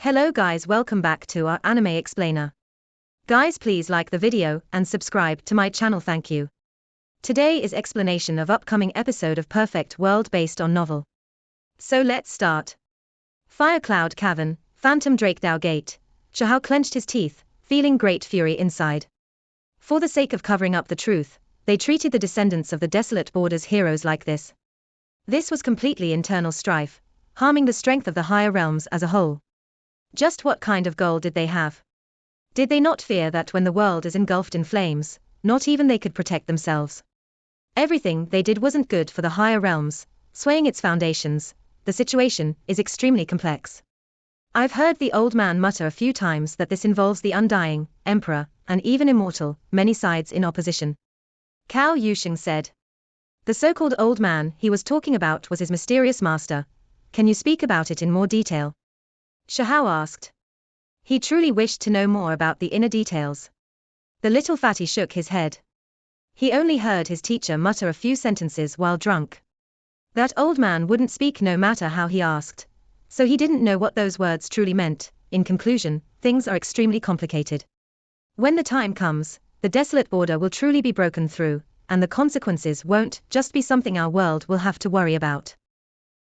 Hello guys, welcome back to our anime explainer. Guys, please like the video and subscribe to my channel, thank you. Today is explanation of upcoming episode of Perfect World based on novel. So let's start. Fire Cloud Cavern, Phantom Drakedow Gate. Shahao clenched his teeth, feeling great fury inside. For the sake of covering up the truth, they treated the descendants of the desolate borders heroes like this. This was completely internal strife, harming the strength of the higher realms as a whole. Just what kind of goal did they have? Did they not fear that when the world is engulfed in flames, not even they could protect themselves? Everything they did wasn't good for the higher realms, swaying its foundations. The situation is extremely complex. I've heard the old man mutter a few times that this involves the undying, emperor, and even immortal, many sides in opposition. Cao Yusheng said. The so-called old man he was talking about was his mysterious master. Can you speak about it in more detail? Shahao asked. He truly wished to know more about the inner details. The little fatty shook his head. He only heard his teacher mutter a few sentences while drunk. That old man wouldn't speak no matter how he asked, so he didn't know what those words truly meant. In conclusion, things are extremely complicated. When the time comes, the desolate border will truly be broken through, and the consequences won't just be something our world will have to worry about.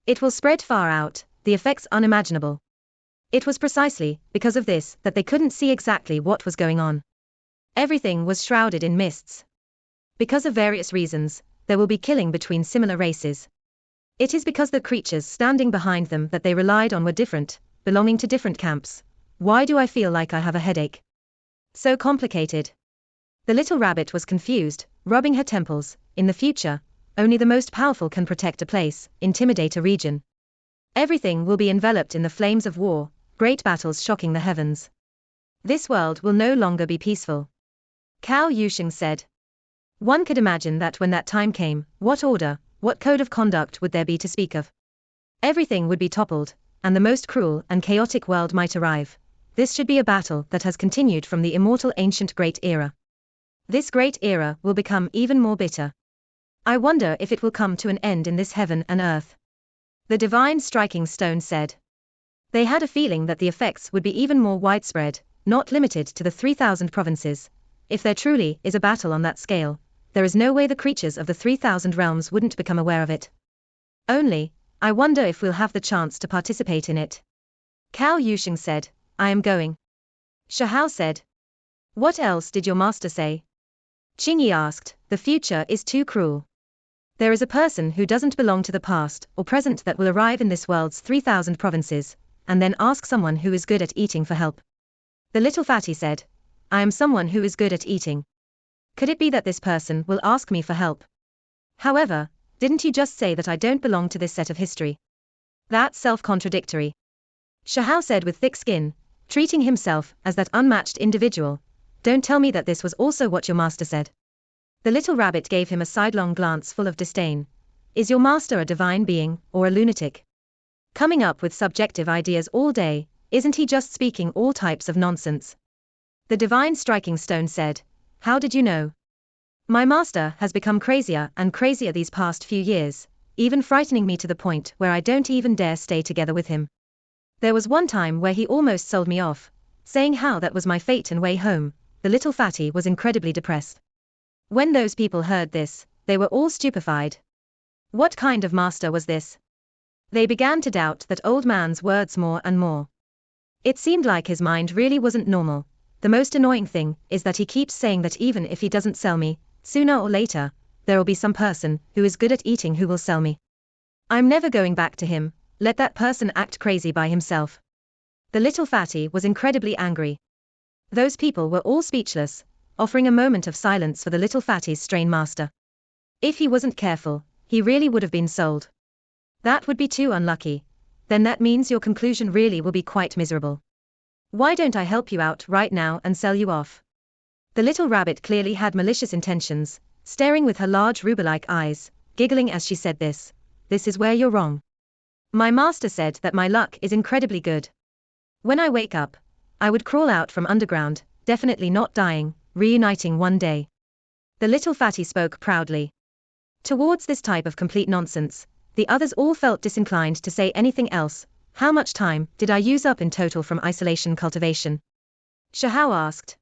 It will spread far out, the effects unimaginable. It was precisely because of this that they couldn't see exactly what was going on. Everything was shrouded in mists. Because of various reasons, there will be killing between similar races. It is because the creatures standing behind them that they relied on were different, belonging to different camps. Why do I feel like I have a headache? So complicated. The little rabbit was confused, rubbing her temples. In the future, only the most powerful can protect a place, intimidate a region. Everything will be enveloped in the flames of war, great battles shocking the heavens. This world will no longer be peaceful. Cao Yusheng said. One could imagine that when that time came, what order, what code of conduct would there be to speak of? Everything would be toppled, and the most cruel and chaotic world might arrive. This should be a battle that has continued from the immortal ancient great era. This great era will become even more bitter. I wonder if it will come to an end in this heaven and earth. The divine striking stone said. They had a feeling that the effects would be even more widespread, not limited to the 3,000 provinces. If there truly is a battle on that scale, there is no way the creatures of the 3,000 realms wouldn't become aware of it. Only, I wonder if we'll have the chance to participate in it. Cao Yusheng said, I am going. Shahao said. What else did your master say? Qingyi asked, the future is too cruel. There is a person who doesn't belong to the past or present that will arrive in this world's 3,000 provinces, and then ask someone who is good at eating for help. The little fatty said, I am someone who is good at eating. Could it be that this person will ask me for help? However, didn't you just say that I don't belong to this set of history? That's self-contradictory. Shahao said with thick skin, treating himself as that unmatched individual. Don't tell me that this was also what your master said. The little rabbit gave him a sidelong glance full of disdain. Is your master a divine being, or a lunatic? Coming up with subjective ideas all day, isn't he just speaking all types of nonsense? The divine striking stone said, how did you know? My master has become crazier and crazier these past few years, even frightening me to the point where I don't even dare stay together with him. There was one time where he almost sold me off, saying how that was my fate and way home. The little fatty was incredibly depressed. When those people heard this, they were all stupefied. What kind of master was this? They began to doubt that old man's words more and more. It seemed like his mind really wasn't normal. The most annoying thing is that he keeps saying that even if he doesn't sell me, sooner or later, there will be some person who is good at eating who will sell me. I'm never going back to him, let that person act crazy by himself. The little fatty was incredibly angry. Those people were all speechless, offering a moment of silence for the little fatty's strain master. If he wasn't careful, he really would have been sold. That would be too unlucky. Then that means your conclusion really will be quite miserable. Why don't I help you out right now and sell you off? The little rabbit clearly had malicious intentions, staring with her large ruby-like eyes, giggling as she said this. This is where you're wrong. My master said that my luck is incredibly good. When I wake up, I would crawl out from underground, definitely not dying, reuniting one day. The little fatty spoke proudly. Towards this type of complete nonsense, the others all felt disinclined to say anything else. How much time did I use up in total from isolation cultivation? Shahao asked.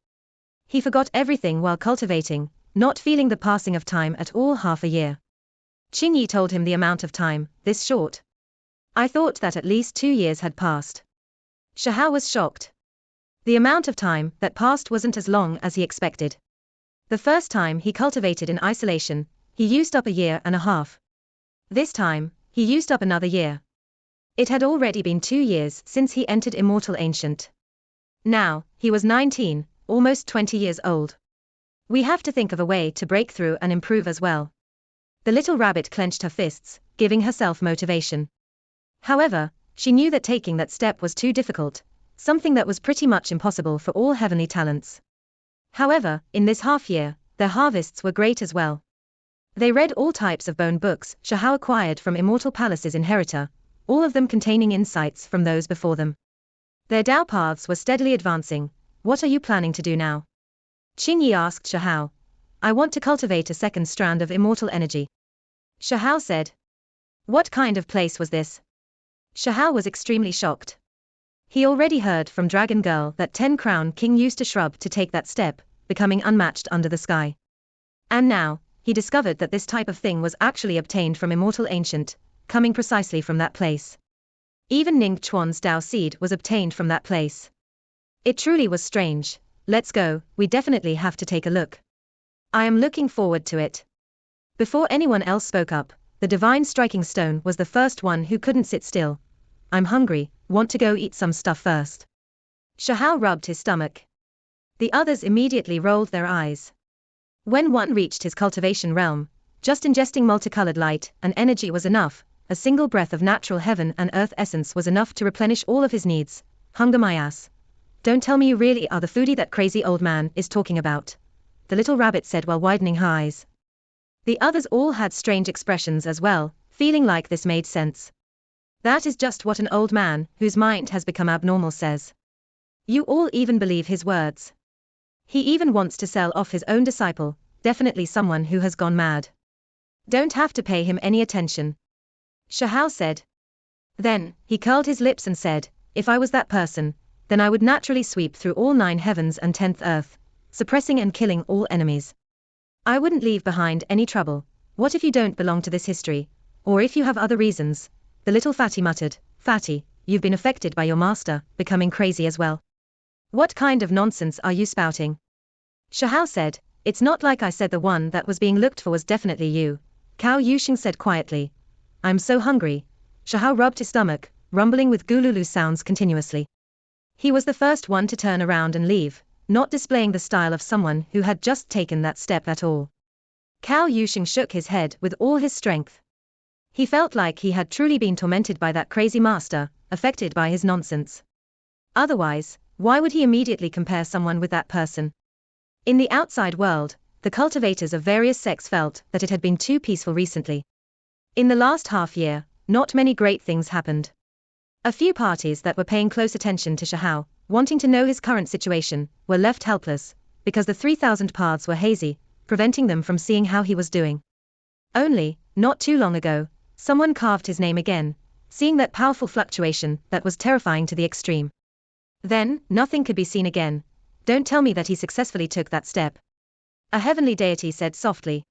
He forgot everything while cultivating, not feeling the passing of time at all. Half a year. Qingyi told him the amount of time, this short. I thought that at least 2 years had passed. Shahao was shocked. The amount of time that passed wasn't as long as he expected. The first time he cultivated in isolation, he used up a year and a half. This time, he used up another year. It had already been 2 years since he entered Immortal Ancient. Now, he was 19, almost 20 years old. We have to think of a way to break through and improve as well. The little rabbit clenched her fists, giving herself motivation. However, she knew that taking that step was too difficult, something that was pretty much impossible for all heavenly talents. However, in this half year, their harvests were great as well. They read all types of bone books Shahao acquired from Immortal Palace's inheritor, all of them containing insights from those before them. Their Dao paths were steadily advancing. What are you planning to do now? Qingyi asked Shahao. I want to cultivate a second strand of immortal energy. Shahao said. What kind of place was this? Shahao was extremely shocked. He already heard from Dragon Girl that 10 Crown King used a shrub to take that step, becoming unmatched under the sky. And now, he discovered that this type of thing was actually obtained from Immortal Ancient, coming precisely from that place. Even Ning Chuan's Dao seed was obtained from that place. It truly was strange. Let's go, we definitely have to take a look. I am looking forward to it. Before anyone else spoke up, the divine striking stone was the first one who couldn't sit still. I'm hungry, want to go eat some stuff first. Shahao rubbed his stomach. The others immediately rolled their eyes. When one reached his cultivation realm, just ingesting multicolored light and energy was enough. A single breath of natural heaven and earth essence was enough to replenish all of his needs. Hunger my ass. Don't tell me you really are the foodie that crazy old man is talking about. The little rabbit said while widening her eyes. The others all had strange expressions as well, feeling like this made sense. That is just what an old man, whose mind has become abnormal, says. You all even believe his words. He even wants to sell off his own disciple, definitely someone who has gone mad. Don't have to pay him any attention. Shahao said. Then, he curled his lips and said, if I was that person, then I would naturally sweep through all 9 heavens and 10th earth, suppressing and killing all enemies. I wouldn't leave behind any trouble. What if you don't belong to this history, or if you have other reasons? The little fatty muttered. Fatty, you've been affected by your master, becoming crazy as well. What kind of nonsense are you spouting? Shahao said, it's not like I said the one that was being looked for was definitely you. Cao Yusheng said quietly. I'm so hungry. Shahao rubbed his stomach, rumbling with gululu sounds continuously. He was the first one to turn around and leave, not displaying the style of someone who had just taken that step at all. Cao Yusheng shook his head with all his strength. He felt like he had truly been tormented by that crazy master, affected by his nonsense. Otherwise, why would he immediately compare someone with that person? In the outside world, the cultivators of various sects felt that it had been too peaceful recently. In the last half year, not many great things happened. A few parties that were paying close attention to Shahao, wanting to know his current situation, were left helpless, because the 3,000 paths were hazy, preventing them from seeing how he was doing. Only, not too long ago, someone carved his name again, seeing that powerful fluctuation that was terrifying to the extreme. Then, nothing could be seen again. Don't tell me that he successfully took that step. A heavenly deity said softly.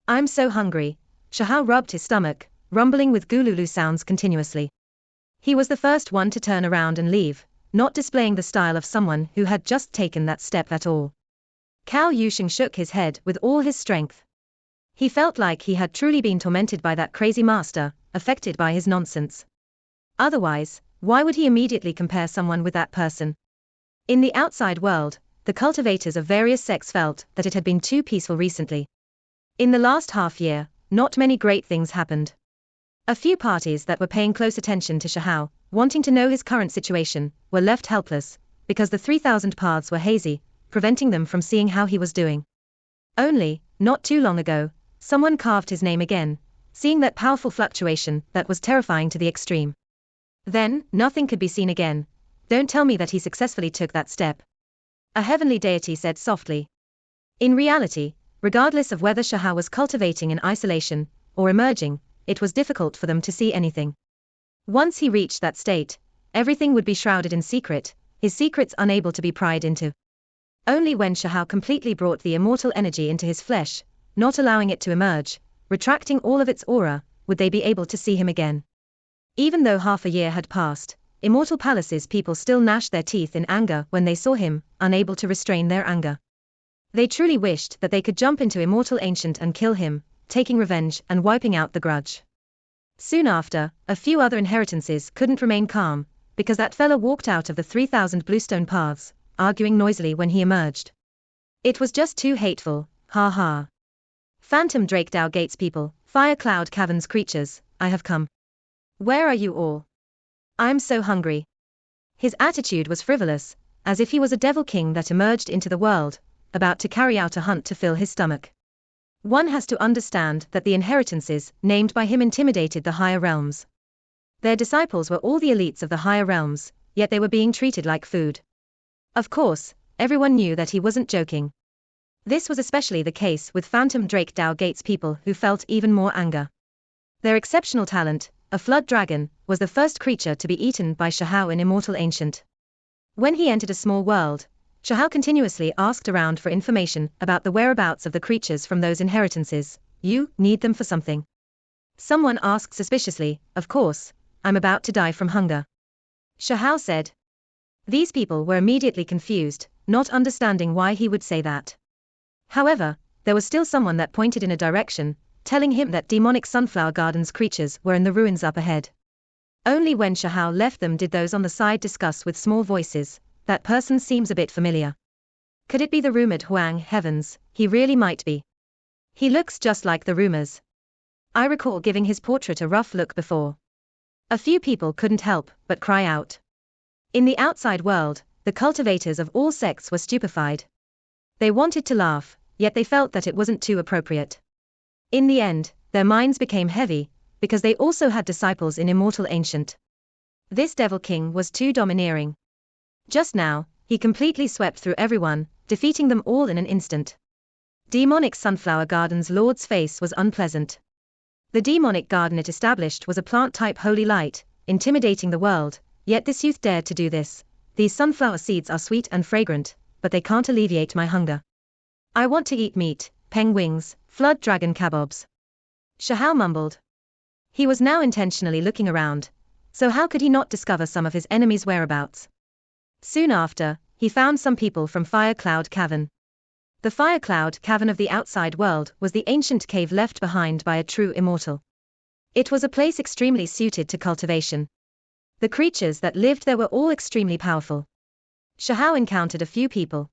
I'm so hungry. Shahao rubbed his stomach, rumbling with gululu sounds continuously. He was the first one to turn around and leave, not displaying the style of someone who had just taken that step at all. Cao Yusheng shook his head with all his strength. He felt like he had truly been tormented by that crazy master, affected by his nonsense. Otherwise, why would he immediately compare someone with that person? In the outside world, the cultivators of various sects felt that it had been too peaceful recently. In the last half year, not many great things happened. A few parties that were paying close attention to Shahao, wanting to know his current situation, were left helpless, because the 3,000 paths were hazy, preventing them from seeing how he was doing. Only, not too long ago, someone carved his name again, seeing that powerful fluctuation that was terrifying to the extreme. Then, nothing could be seen again. Don't tell me that he successfully took that step. A heavenly deity said softly. In reality, regardless of whether Shahao was cultivating in isolation, or emerging, it was difficult for them to see anything. Once he reached that state, everything would be shrouded in secret, his secrets unable to be pried into. Only when Shahao completely brought the immortal energy into his flesh, not allowing it to emerge, retracting all of its aura, would they be able to see him again. Even though half a year had passed, Immortal Palace's people still gnashed their teeth in anger when they saw him, unable to restrain their anger. They truly wished that they could jump into Immortal Ancient and kill him, taking revenge and wiping out the grudge. Soon after, a few other inheritances couldn't remain calm, because that fella walked out of the 3,000 bluestone paths, arguing noisily when he emerged. It was just too hateful, ha ha. Phantom Drake Dow Gates people, Fire Cloud Caverns creatures, I have come. Where are you all? I'm so hungry. His attitude was frivolous, as if he was a devil king that emerged into the world, about to carry out a hunt to fill his stomach. One has to understand that the inheritances named by him intimidated the higher realms. Their disciples were all the elites of the higher realms, yet they were being treated like food. Of course, everyone knew that he wasn't joking. This was especially the case with Phantom Drake Dow Gates people who felt even more anger. Their exceptional talent, a flood dragon, was the first creature to be eaten by Shahao in Immortal Ancient. When he entered a small world, Shahao continuously asked around for information about the whereabouts of the creatures from those inheritances. You need them for something? Someone asked suspiciously. Of course, I'm about to die from hunger. Shahao said. These people were immediately confused, not understanding why he would say that. However, there was still someone that pointed in a direction, telling him that demonic sunflower gardens creatures were in the ruins up ahead. Only when Shahao left them did those on the side discuss with small voices, that person seems a bit familiar. Could it be the rumored Huang? Heavens, he really might be. He looks just like the rumors. I recall giving his portrait a rough look before. A few people couldn't help but cry out. In the outside world, the cultivators of all sects were stupefied. They wanted to laugh, yet they felt that it wasn't too appropriate. In the end, their minds became heavy, because they also had disciples in Immortal Ancient. This Devil King was too domineering. Just now, he completely swept through everyone, defeating them all in an instant. Demonic Sunflower Garden's Lord's face was unpleasant. The demonic garden it established was a plant-type holy light, intimidating the world, yet this youth dared to do this. These sunflower seeds are sweet and fragrant, but they can't alleviate my hunger. I want to eat meat, peng wings, flood dragon kebabs. Shahao mumbled. He was now intentionally looking around, so how could he not discover some of his enemies' whereabouts? Soon after, he found some people from Fire Cloud Cavern. The Fire Cloud Cavern of the outside world was the ancient cave left behind by a true immortal. It was a place extremely suited to cultivation. The creatures that lived there were all extremely powerful. Shahao encountered a few people.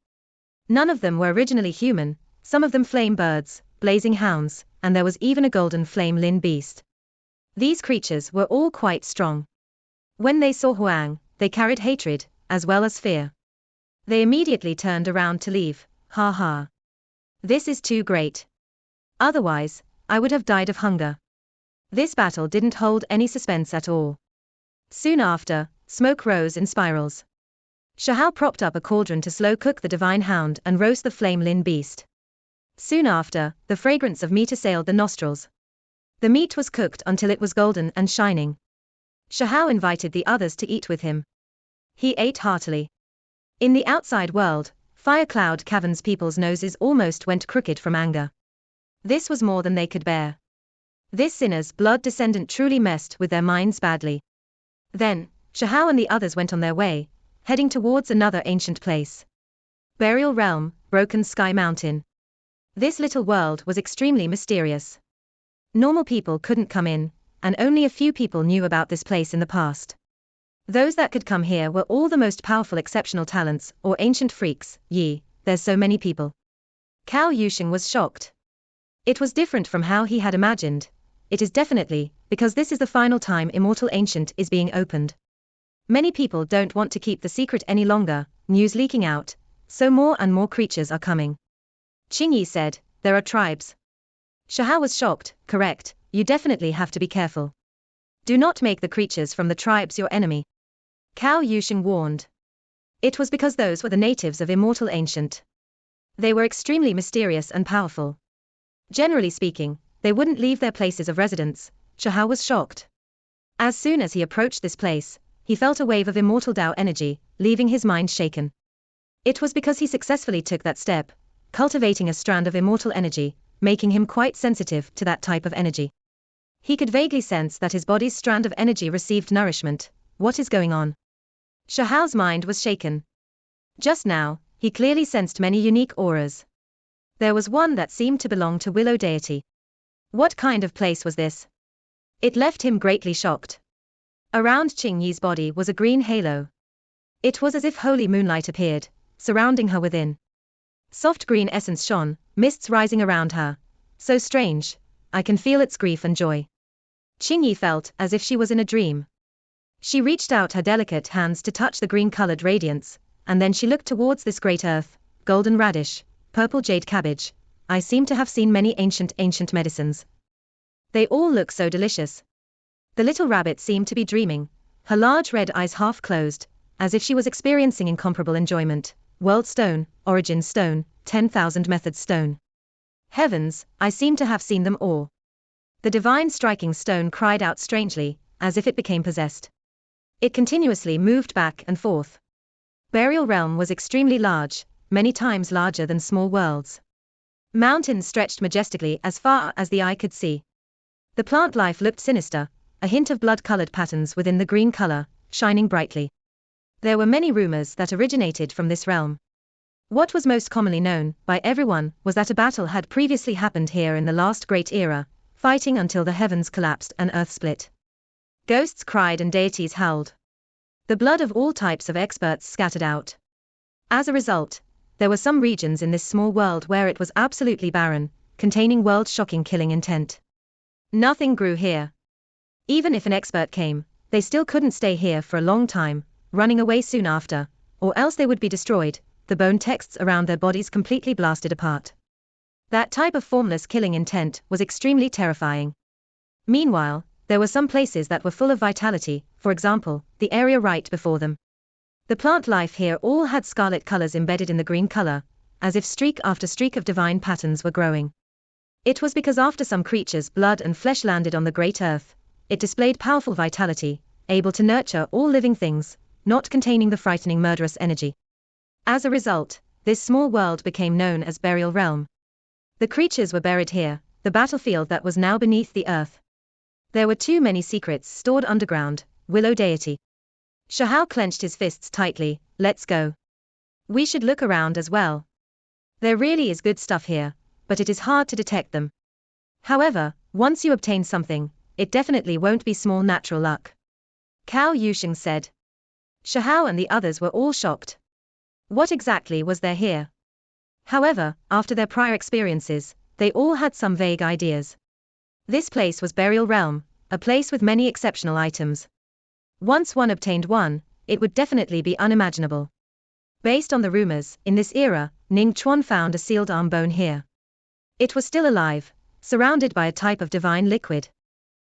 None of them were originally human, some of them flame birds, blazing hounds, and there was even a golden flame lin beast. These creatures were all quite strong. When they saw Huang, they carried hatred, as well as fear. They immediately turned around to leave. Ha ha. This is too great. Otherwise, I would have died of hunger. This battle didn't hold any suspense at all. Soon after, smoke rose in spirals. Shahao propped up a cauldron to slow cook the divine hound and roast the flame lin beast. Soon after, the fragrance of meat assailed the nostrils. The meat was cooked until it was golden and shining. Shahao invited the others to eat with him. He ate heartily. In the outside world, Fire Cloud Cavern's people's noses almost went crooked from anger. This was more than they could bear. This sinner's blood descendant truly messed with their minds badly. Then, Shahao and the others went on their way, heading towards another ancient place. Burial Realm, Broken Sky Mountain. This little world was extremely mysterious. Normal people couldn't come in, and only a few people knew about this place in the past. Those that could come here were all the most powerful exceptional talents, or ancient freaks. There's so many people. Cao Yusheng was shocked. It was different from how he had imagined. It is definitely, because this is the final time Immortal Ancient is being opened. Many people don't want to keep the secret any longer, news leaking out, so more and more creatures are coming. Qingyi said, there are tribes. Shahao was shocked. Correct, you definitely have to be careful. Do not make the creatures from the tribes your enemy. Cao Yusheng warned. It was because those were the natives of Immortal Ancient. They were extremely mysterious and powerful. Generally speaking, they wouldn't leave their places of residence. Shahao was shocked. As soon as he approached this place, he felt a wave of immortal Tao energy, leaving his mind shaken. It was because he successfully took that step, cultivating a strand of immortal energy, making him quite sensitive to that type of energy. He could vaguely sense that his body's strand of energy received nourishment. What is going on? Shahao's mind was shaken. Just now, he clearly sensed many unique auras. There was one that seemed to belong to Willow deity. What kind of place was this? It left him greatly shocked. Around Qingyi's body was a green halo. It was as if holy moonlight appeared, surrounding her within. Soft green essence shone, mists rising around her. So strange, I can feel its grief and joy. Qingyi felt as if she was in a dream. She reached out her delicate hands to touch the green-colored radiance, and then she looked towards this great earth, golden radish, purple jade cabbage. I seem to have seen many ancient medicines. They all look so delicious. The little rabbit seemed to be dreaming, her large red eyes half closed, as if she was experiencing incomparable enjoyment. World stone, origin stone, 10,000 methods stone. Heavens, I seem to have seen them all. The divine striking stone cried out strangely, as if it became possessed. It continuously moved back and forth. Burial realm was extremely large, many times larger than small worlds. Mountains stretched majestically as far as the eye could see. The plant life looked sinister, a hint of blood-colored patterns within the green color, shining brightly. There were many rumors that originated from this realm. What was most commonly known by everyone was that a battle had previously happened here in the last great era, fighting until the heavens collapsed and earth split. Ghosts cried and deities howled. The blood of all types of experts scattered out. As a result, there were some regions in this small world where it was absolutely barren, containing world-shocking killing intent. Nothing grew here. Even if an expert came, they still couldn't stay here for a long time, running away soon after, or else they would be destroyed, the bone texts around their bodies completely blasted apart. That type of formless killing intent was extremely terrifying. Meanwhile, there were some places that were full of vitality, for example, the area right before them. The plant life here all had scarlet colors embedded in the green color, as if streak after streak of divine patterns were growing. It was because after some creatures' blood and flesh landed on the great earth, it displayed powerful vitality, able to nurture all living things, not containing the frightening murderous energy. As a result, this small world became known as Burial Realm. The creatures were buried here, the battlefield that was now beneath the earth. There were too many secrets stored underground. Willow deity. Shahao clenched his fists tightly. Let's go. We should look around as well. There really is good stuff here, but it is hard to detect them. However, once you obtain something, it definitely won't be small natural luck. Cao Yusheng said. Shahao and the others were all shocked. What exactly was there here? However, after their prior experiences, they all had some vague ideas. This place was Burial Realm, a place with many exceptional items. Once one obtained one, it would definitely be unimaginable. Based on the rumors, in this era, Ning Chuan found a sealed arm bone here. It was still alive, surrounded by a type of divine liquid.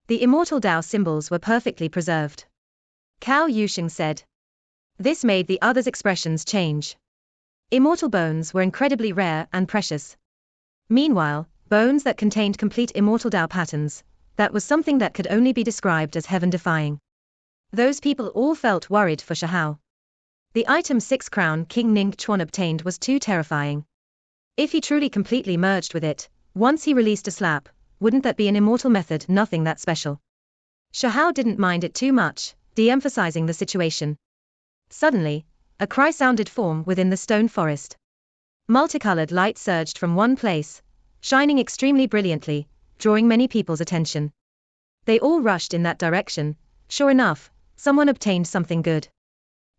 The immortal Tao symbols were perfectly preserved. Cao Yusheng said. This made the others' expressions change. Immortal bones were incredibly rare and precious. Meanwhile, bones that contained complete immortal Tao patterns, that was something that could only be described as heaven-defying. Those people all felt worried for Shahao. The item 6 crown King Ning Chuan obtained was too terrifying. If he truly completely merged with it, once he released a slap, wouldn't that be an immortal method? Nothing that special. Shahao didn't mind it too much, de-emphasizing the situation. Suddenly, a cry sounded from within the stone forest. Multicolored light surged from one place, shining extremely brilliantly, drawing many people's attention. They all rushed in that direction. Sure enough, someone obtained something good.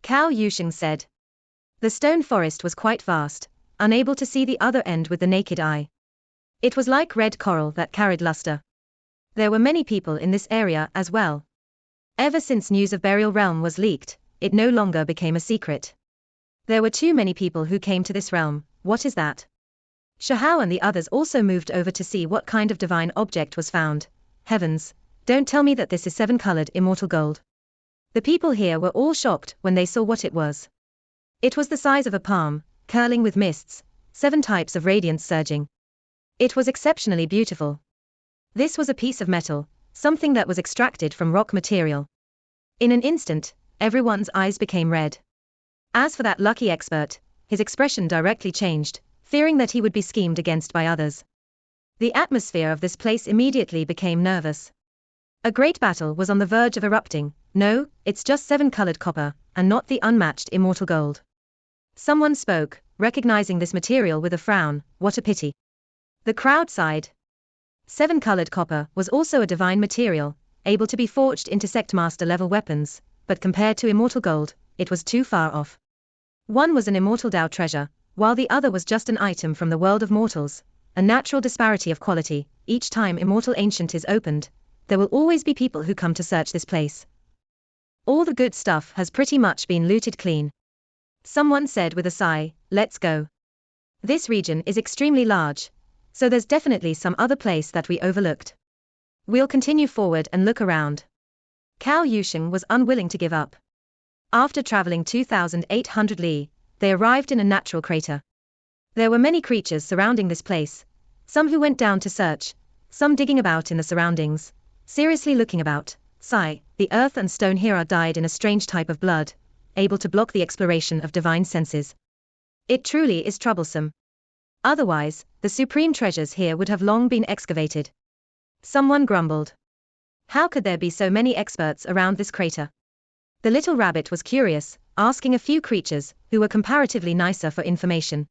Cao Yusheng said. The stone forest was quite vast, unable to see the other end with the naked eye. It was like red coral that carried luster. There were many people in this area as well. Ever since news of Burial Realm was leaked, it no longer became a secret. There were too many people who came to this realm. What is that? Shahao and the others also moved over to see what kind of divine object was found. Heavens, don't tell me that this is 7-colored immortal gold. The people here were all shocked when they saw what it was. It was the size of a palm, curling with mists, 7 types of radiance surging. It was exceptionally beautiful. This was a piece of metal, something that was extracted from rock material. In an instant, everyone's eyes became red. As for that lucky expert, his expression directly changed, fearing that he would be schemed against by others. The atmosphere of this place immediately became nervous. A great battle was on the verge of erupting. No, it's just 7-colored copper, and not the unmatched immortal gold. Someone spoke, recognizing this material with a frown. What a pity. The crowd sighed. 7-colored copper was also a divine material, able to be forged into sectmaster level weapons, but compared to immortal gold, it was too far off. One was an immortal Tao treasure, while the other was just an item from the world of mortals, a natural disparity of quality. Each time Immortal Ancient is opened, there will always be people who come to search this place. All the good stuff has pretty much been looted clean. Someone said with a sigh, let's go. This region is extremely large, so there's definitely some other place that we overlooked. We'll continue forward and look around. Cao Yusheng was unwilling to give up. After traveling 2,800 li, they arrived in a natural crater. There were many creatures surrounding this place, some who went down to search, some digging about in the surroundings, seriously looking about. Sigh, the earth and stone here are dyed in a strange type of blood, able to block the exploration of divine senses. It truly is troublesome. Otherwise, the supreme treasures here would have long been excavated. Someone grumbled. How could there be so many experts around this crater? The little rabbit was curious, asking a few creatures, who were comparatively nicer for information.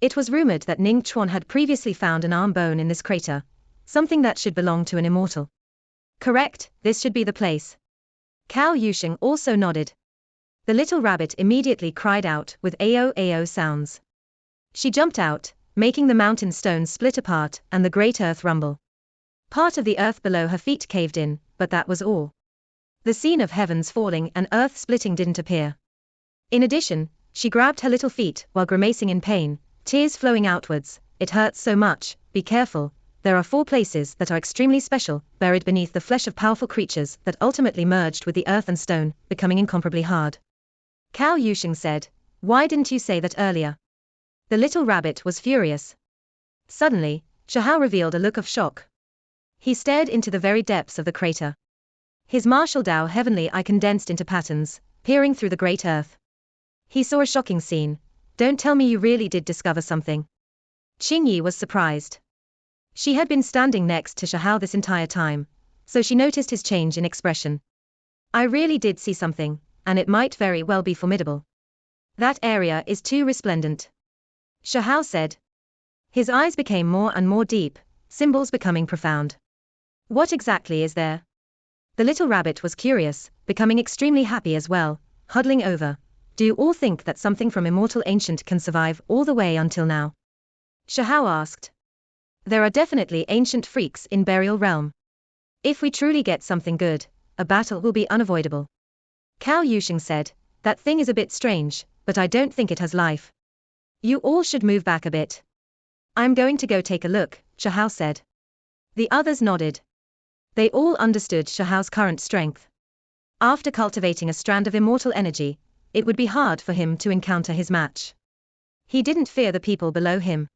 It was rumored that Ning Chuan had previously found an arm bone in this crater, something that should belong to an immortal. Correct, this should be the place. Cao Yusheng also nodded. The little rabbit immediately cried out with AO sounds. She jumped out, making the mountain stones split apart and the great earth rumble. Part of the earth below her feet caved in, but that was all. The scene of heavens falling and earth splitting didn't appear. In addition, she grabbed her little feet while grimacing in pain, tears flowing outwards. It hurts so much, be careful. There are 4 places that are extremely special, buried beneath the flesh of powerful creatures that ultimately merged with the earth and stone, becoming incomparably hard. Cao Yusheng said, why didn't you say that earlier? The little rabbit was furious. Suddenly, Chahao revealed a look of shock. He stared into the very depths of the crater. His martial Tao heavenly eye condensed into patterns, peering through the great earth. He saw a shocking scene. Don't tell me you really did discover something. Qingyi was surprised. She had been standing next to Chahao this entire time, so she noticed his change in expression. I really did see something, and it might very well be formidable. That area is too resplendent. Chahao said. His eyes became more and more deep, symbols becoming profound. What exactly is there? The little rabbit was curious, becoming extremely happy as well, huddling over. Do you all think that something from Immortal Ancient can survive all the way until now? Chahao asked. There are definitely ancient freaks in Burial Realm. If we truly get something good, a battle will be unavoidable. Cao Yusheng said, that thing is a bit strange, but I don't think it has life. You all should move back a bit. I'm going to go take a look, Chahao said. The others nodded. They all understood Chahao's current strength. After cultivating a strand of immortal energy, it would be hard for him to encounter his match. He didn't fear the people below him.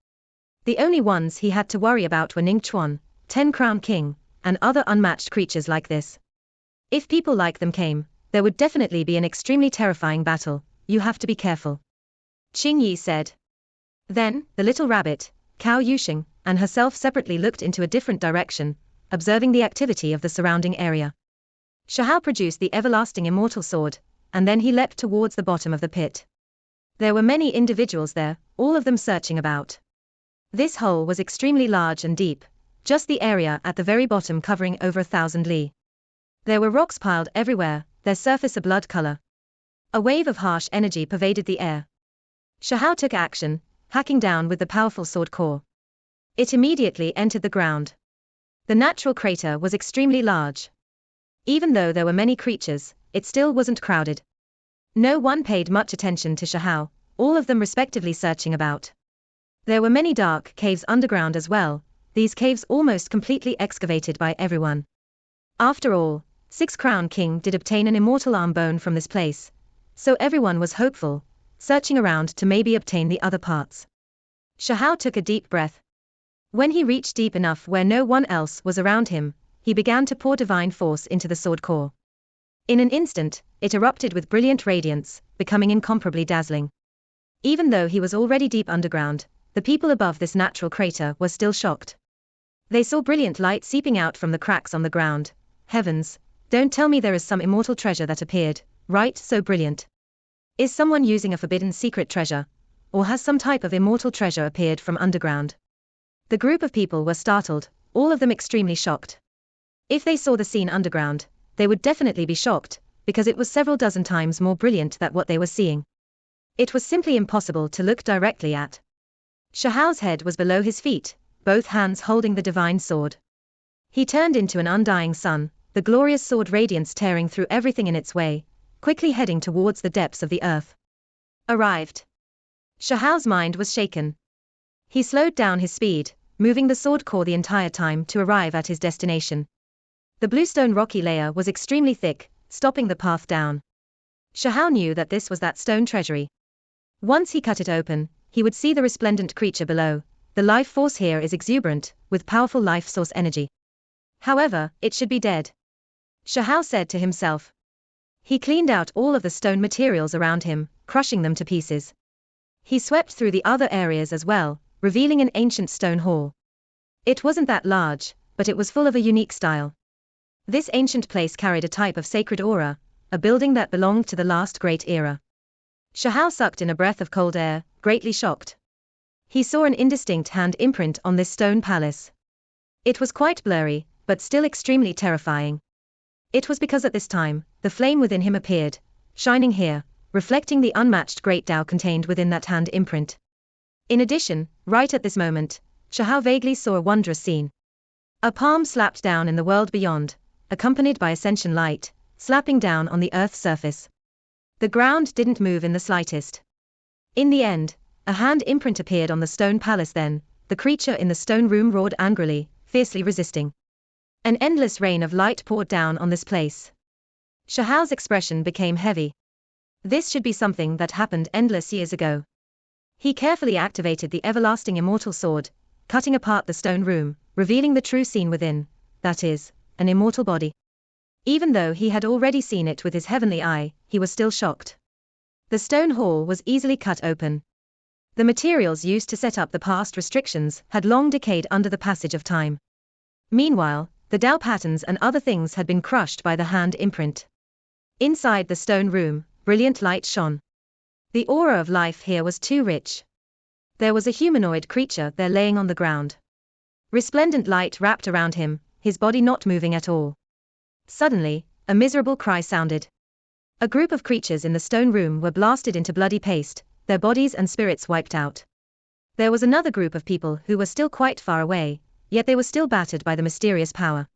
The only ones he had to worry about were Ning Chuan, 10-Crown King, and other unmatched creatures like this. If people like them came, there would definitely be an extremely terrifying battle. You have to be careful. Qingyi said. Then, the little rabbit, Cao Yusheng, and herself separately looked into a different direction, observing the activity of the surrounding area. Chahao produced the everlasting immortal sword, and then he leapt towards the bottom of the pit. There were many individuals there, all of them searching about. This hole was extremely large and deep, just the area at the very bottom covering over 1,000 li. There were rocks piled everywhere, their surface a blood color. A wave of harsh energy pervaded the air. Chahao took action, hacking down with the powerful sword core. It immediately entered the ground. The natural crater was extremely large. Even though there were many creatures, it still wasn't crowded. No one paid much attention to Chahao, all of them respectively searching about. There were many dark caves underground as well, these caves almost completely excavated by everyone. After all, 6-Crown King did obtain an immortal arm bone from this place, so everyone was hopeful, searching around to maybe obtain the other parts. Chahao took a deep breath. When he reached deep enough where no one else was around him, he began to pour divine force into the sword core. In an instant, it erupted with brilliant radiance, becoming incomparably dazzling. Even though he was already deep underground, the people above this natural crater were still shocked. They saw brilliant light seeping out from the cracks on the ground. Heavens, don't tell me there is some immortal treasure that appeared, right, so brilliant. Is someone using a forbidden secret treasure? Or has some type of immortal treasure appeared from underground? The group of people were startled, all of them extremely shocked. If they saw the scene underground, they would definitely be shocked, because it was several dozen times more brilliant than what they were seeing. It was simply impossible to look directly at. Shahao's head was below his feet, both hands holding the divine sword. He turned into an undying sun, the glorious sword radiance tearing through everything in its way, quickly heading towards the depths of the earth. Arrived. Shahao's mind was shaken. He slowed down his speed, moving the sword core the entire time to arrive at his destination. The bluestone rocky layer was extremely thick, stopping the path down. Shahao knew that this was that stone treasury. Once he cut it open, he would see the resplendent creature below. The life force here is exuberant, with powerful life source energy. However, it should be dead. Shahao said to himself. He cleaned out all of the stone materials around him, crushing them to pieces. He swept through the other areas as well, revealing an ancient stone hall. It wasn't that large, but it was full of a unique style. This ancient place carried a type of sacred aura, a building that belonged to the last great era. Shahao sucked in a breath of cold air, greatly shocked. He saw an indistinct hand imprint on this stone palace. It was quite blurry, but still extremely terrifying. It was because at this time, the flame within him appeared, shining here, reflecting the unmatched great Tao contained within that hand imprint. In addition, right at this moment, Shahao vaguely saw a wondrous scene. A palm slapped down in the world beyond, accompanied by ascension light, slapping down on the earth's surface. The ground didn't move in the slightest. In the end, a hand imprint appeared on the stone palace. Then, the creature in the stone room roared angrily, fiercely resisting. An endless rain of light poured down on this place. Shahao's expression became heavy. This should be something that happened endless years ago. He carefully activated the everlasting immortal sword, cutting apart the stone room, revealing the true scene within, that is, an immortal body. Even though he had already seen it with his heavenly eye, he was still shocked. The stone hall was easily cut open. The materials used to set up the past restrictions had long decayed under the passage of time. Meanwhile, the Tao patterns and other things had been crushed by the hand imprint. Inside the stone room, brilliant light shone. The aura of life here was too rich. There was a humanoid creature there laying on the ground. Resplendent light wrapped around him, his body not moving at all. Suddenly, a miserable cry sounded. A group of creatures in the stone room were blasted into bloody paste, their bodies and spirits wiped out. There was another group of people who were still quite far away, yet they were still battered by the mysterious power.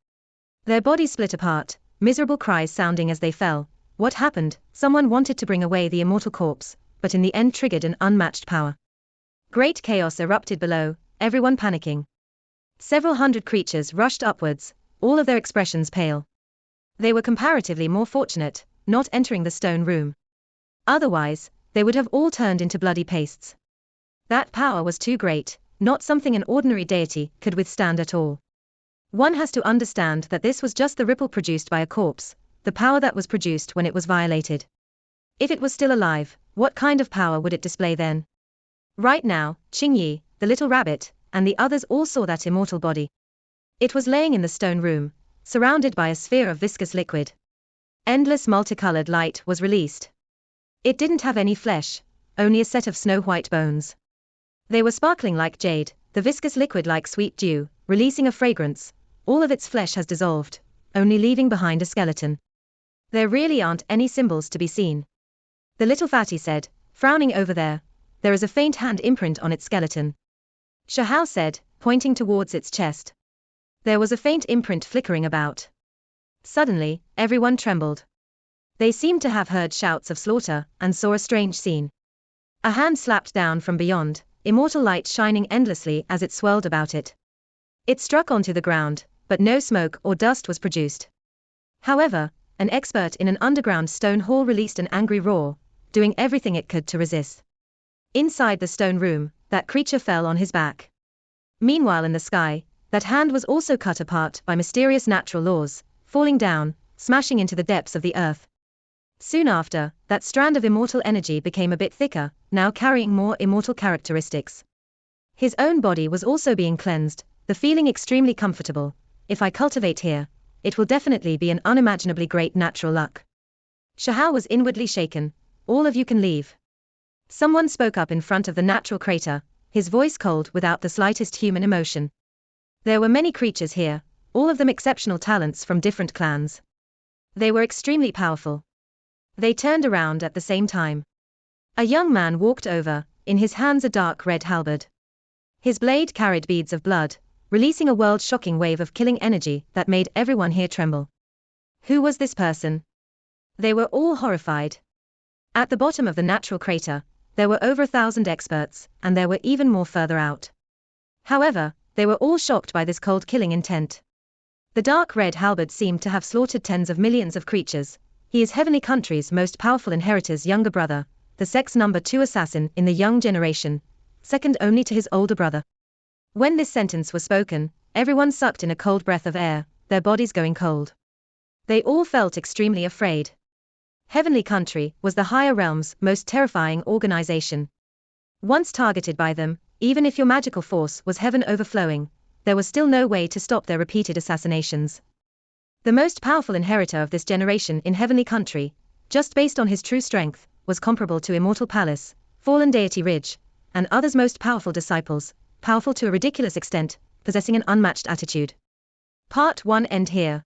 Their bodies split apart, miserable cries sounding as they fell. What happened? Someone wanted to bring away the immortal corpse, but in the end triggered an unmatched power. Great chaos erupted below, everyone panicking. Several hundred creatures rushed upwards, all of their expressions pale. They were comparatively more fortunate, not entering the stone room. Otherwise, they would have all turned into bloody pastes. That power was too great, not something an ordinary deity could withstand at all. One has to understand that this was just the ripple produced by a corpse, the power that was produced when it was violated. If it was still alive, what kind of power would it display then? Right now, Qingyi, the little rabbit, and the others all saw that immortal body. It was laying in the stone room, surrounded by a sphere of viscous liquid. Endless multicolored light was released. It didn't have any flesh, only a set of snow-white bones. They were sparkling like jade, the viscous liquid like sweet dew, releasing a fragrance. All of its flesh has dissolved, only leaving behind a skeleton. There really aren't any symbols to be seen. The little fatty said, frowning over there. There is a faint hand imprint on its skeleton. Shahao said, pointing towards its chest. There was a faint imprint flickering about. Suddenly, everyone trembled. They seemed to have heard shouts of slaughter, and saw a strange scene. A hand slapped down from beyond, immortal light shining endlessly as it swirled about it. It struck onto the ground, but no smoke or dust was produced. However, an expert in an underground stone hall released an angry roar, doing everything it could to resist. Inside the stone room, that creature fell on his back. Meanwhile in the sky, that hand was also cut apart by mysterious natural laws, falling down, smashing into the depths of the earth. Soon after, that strand of immortal energy became a bit thicker, now carrying more immortal characteristics. His own body was also being cleansed, the feeling extremely comfortable. If I cultivate here, it will definitely be an unimaginably great natural luck. Shahal was inwardly shaken. All of you can leave. Someone spoke up in front of the natural crater, his voice cold without the slightest human emotion. There were many creatures here, all of them exceptional talents from different clans. They were extremely powerful. They turned around at the same time. A young man walked over, in his hands a dark red halberd. His blade carried beads of blood, releasing a world-shocking wave of killing energy that made everyone here tremble. Who was this person? They were all horrified. At the bottom of the natural crater, there were over 1,000 experts, and there were even more further out. However, they were all shocked by this cold killing intent. The dark red halberd seemed to have slaughtered tens of millions of creatures. He is Heavenly Country's most powerful inheritor's younger brother, the sex number 2 assassin in the young generation, second only to his older brother. When this sentence was spoken, everyone sucked in a cold breath of air, their bodies going cold. They all felt extremely afraid. Heavenly Country was the higher realm's most terrifying organization. Once targeted by them, even if your magical force was heaven overflowing, there was still no way to stop their repeated assassinations. The most powerful inheritor of this generation in Heavenly Country, just based on his true strength, was comparable to Immortal Palace, Fallen Deity Ridge, and others' most powerful disciples, powerful to a ridiculous extent, possessing an unmatched attitude. Part 1 end here.